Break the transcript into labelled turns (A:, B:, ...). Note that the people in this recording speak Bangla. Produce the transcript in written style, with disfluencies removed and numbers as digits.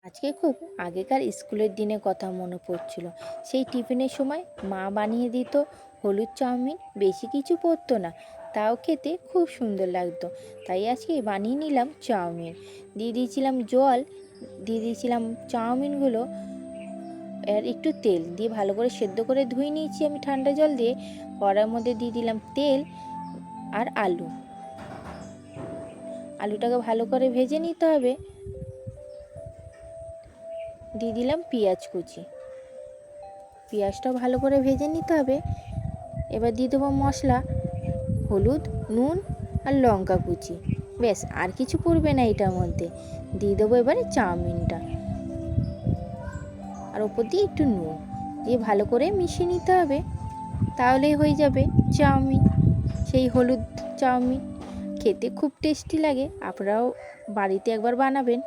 A: আজকে খুব আগেকার স্কুলের দিনের কথা মনে পড়ছিল। সেই টিফিনের সময় মা বানিয়ে দিত হলুদ চাউমিন, বেশি কিছু পড়তো না, তাও খেতে খুব সুন্দর লাগতো। তাই আজকে বানিয়ে নিলাম চাউমিন। দিয়ে দিয়েছিলাম জল, দিয়ে দিয়েছিলাম চাউমিনগুলো, আর একটু তেল দিয়ে ভালো করে সেদ্ধ করে ধুয়ে নিয়েছি আমি ঠান্ডা জল দিয়ে। কড়ার মধ্যে দিয়ে দিলাম তেল আর আলুটাকে ভালো করে ভেজে নিতে হবে। দিয়ে দিলাম পেঁয়াজ কুচি, পেঁয়াজটাও ভালো করে ভেজে নিতে হবে। এবার দিয়ে দেবো মশলা, হলুদ, নুন আর লঙ্কা কুচি। ব্যাস, আর কিছু পড়বে না এটার মধ্যে। দিয়ে দেবো এবারে চাউমিনটা, আর ওপর দিয়ে একটু নুন দিয়ে ভালো করে মিশিয়ে নিতে হবে। তাহলেই হয়ে যাবে চাউমিন, সেই হলুদ চাউমিন। খেতে খুব টেস্টি লাগে, আপনারাও বাড়িতে একবার বানাবেন।